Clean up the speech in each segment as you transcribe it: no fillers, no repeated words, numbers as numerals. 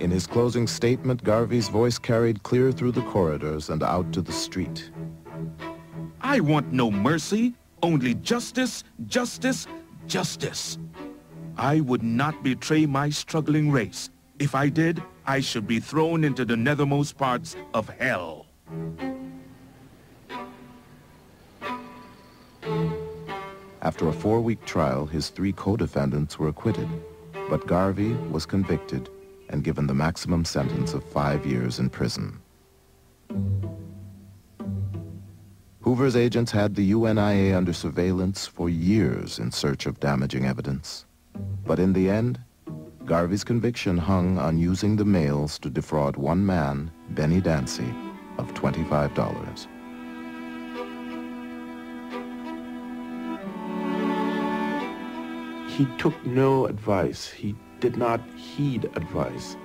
In his closing statement, Garvey's voice carried clear through the corridors and out to the street. I want no mercy, only justice, justice, justice. I would not betray my struggling race. If I did, I should be thrown into the nethermost parts of hell. After a 4-week trial, his 3 co-defendants were acquitted, but Garvey was convicted and given the maximum sentence of 5 years in prison. Hoover's agents had the UNIA under surveillance for years in search of damaging evidence. But in the end, Garvey's conviction hung on using the mails to defraud one man, Benny Dancy, of $25. He took no advice. He did not heed advice.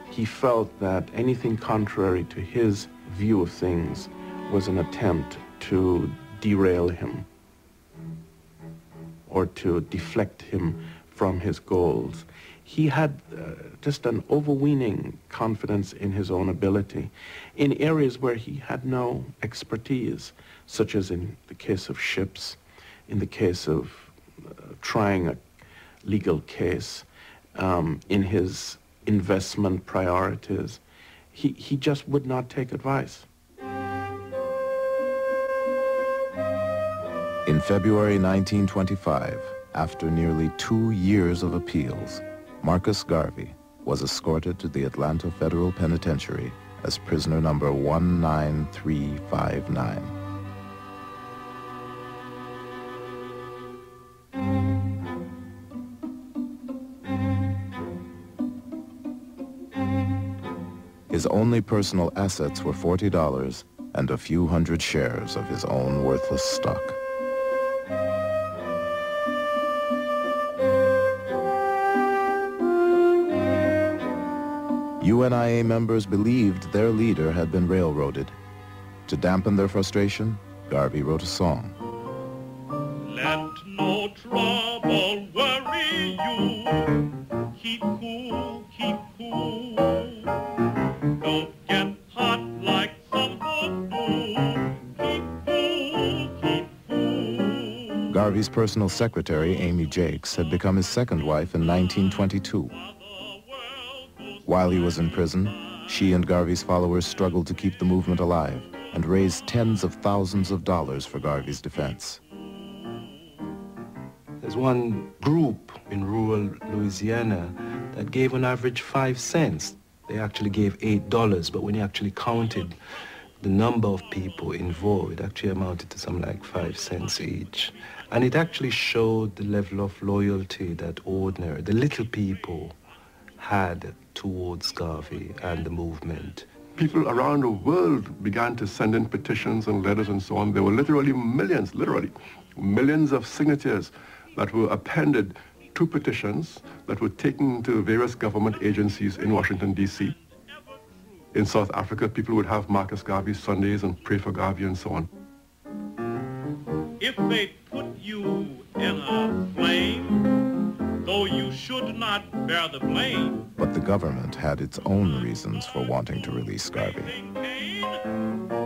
He felt that anything contrary to his view of things was an attempt to derail him or to deflect him from his goals. He had just an overweening confidence in his own ability in areas where he had no expertise, such as in the case of ships, in the case of trying a legal case, in his investment priorities. He just would not take advice. In February 1925, after nearly 2 years of appeals, Marcus Garvey was escorted to the Atlanta Federal Penitentiary as prisoner number 19359. His only personal assets were $40 and a few hundred shares of his own worthless stock. UNIA members believed their leader had been railroaded. To dampen their frustration, Garvey wrote a song. Let no trouble worry you. Keep cool, keep cool. Don't get hot like some folks do. Keep cool, keep cool. Garvey's personal secretary, Amy Jakes, had become his second wife in 1922. While he was in prison, she and Garvey's followers struggled to keep the movement alive and raised tens of thousands of dollars for Garvey's defense. There's one group in rural Louisiana that gave on average 5 cents. They actually gave $8, but when you actually counted the number of people involved, it actually amounted to something like 5 cents each. And it actually showed the level of loyalty that the little people had towards Garvey and the movement. People around the world began to send in petitions and letters and so on. There were literally millions of signatures that were appended to petitions that were taken to various government agencies in Washington, D.C. In South Africa, people would have Marcus Garvey Sundays and pray for Garvey and so on. If they put you in a flame, though you should not bear the blame. But the government had its own reasons for wanting to release Garvey.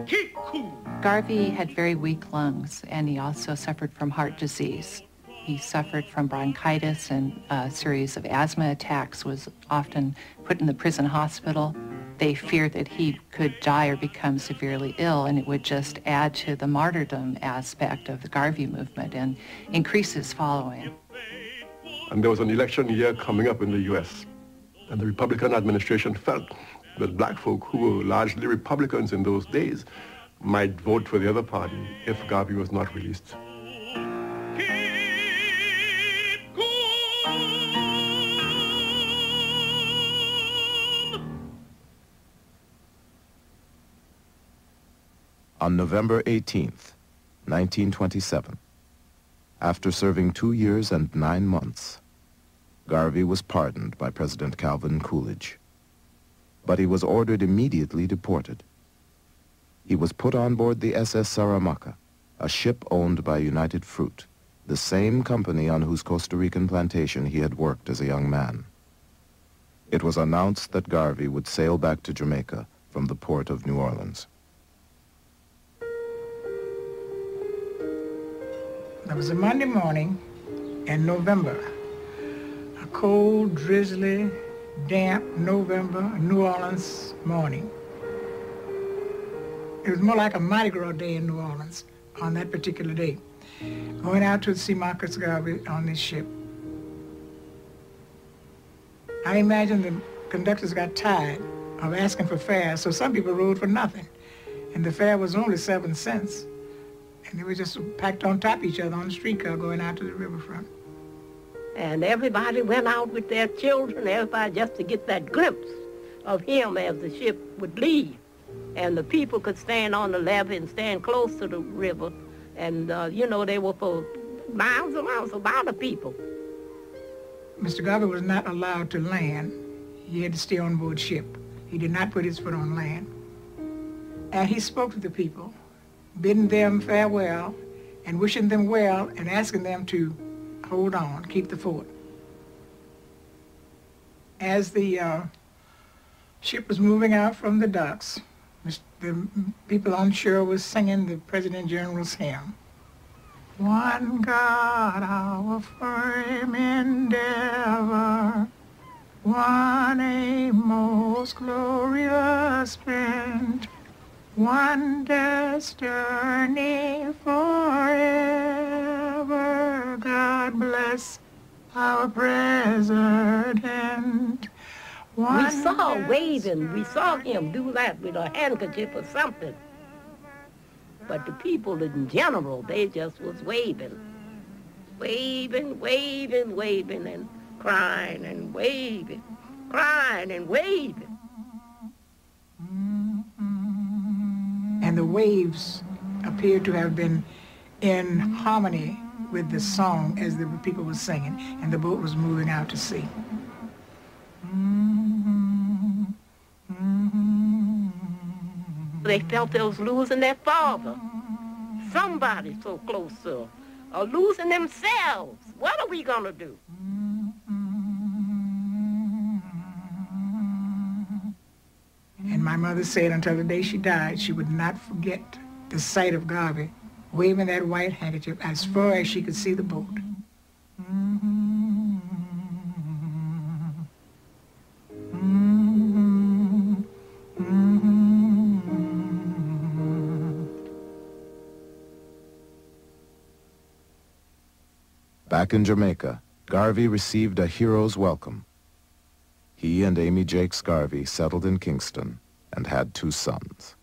Keep cool. Garvey had very weak lungs, and he also suffered from heart disease. He suffered from bronchitis and a series of asthma attacks, was often put in the prison hospital. They feared that he could die or become severely ill, and it would just add to the martyrdom aspect of the Garvey movement and increase his following. And there was an election year coming up in the U.S., and the Republican administration felt that black folk, who were largely Republicans in those days, might vote for the other party if Garvey was not released. On November 18th, 1927, after serving 2 years and 9 months, Garvey was pardoned by President Calvin Coolidge. But he was ordered immediately deported. He was put on board the SS Saramacca, a ship owned by United Fruit, the same company on whose Costa Rican plantation he had worked as a young man. it was announced that Garvey would sail back to Jamaica from the port of New Orleans. It was a Monday morning in November, a cold, drizzly, damp November New Orleans morning. It was more like a Mardi Gras day in New Orleans on that particular day. Going out to see Marcus Garvey on this ship. I imagine the conductors got tired of asking for fares, so some people rode for nothing. And the fare was only 7 cents. And they were just packed on top of each other on the streetcar going out to the riverfront. And everybody went out with their children, everybody just to get that glimpse of him as the ship would leave. And the people could stand on the levee and stand close to the river. And, you know, they were for miles and miles, a lot of people. Mr. Garvey was not allowed to land. He had to stay on board ship. He did not put his foot on land. And he spoke to the people, bidding them farewell and wishing them well and asking them to hold on, keep the fort. As the ship was moving out from the docks, the people on shore was singing the President General's hymn. One God, our firm endeavor, one aim most glorious spent, one destiny forever. God bless our President. We saw waving, we saw him do that with a handkerchief or something. But the people in general, they just was waving. Waving, waving, waving, and crying and waving, crying and waving. And the waves appeared to have been in harmony with the song as the people were singing, and the boat was moving out to sea. They felt they was losing their father. Somebody so close to them. Or losing themselves. What are we gonna do? And my mother said until the day she died, she would not forget the sight of Garvey waving that white handkerchief as far as she could see the boat. Back in Jamaica, Garvey received a hero's welcome. He and Amy Jakes Garvey settled in Kingston and had 2 sons.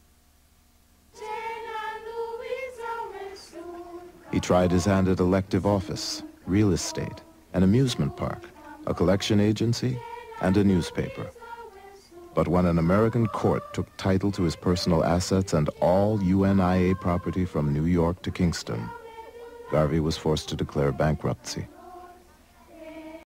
He tried his hand at elective office, real estate, an amusement park, a collection agency, and a newspaper. But when an American court took title to his personal assets and all UNIA property from New York to Kingston, Garvey was forced to declare bankruptcy.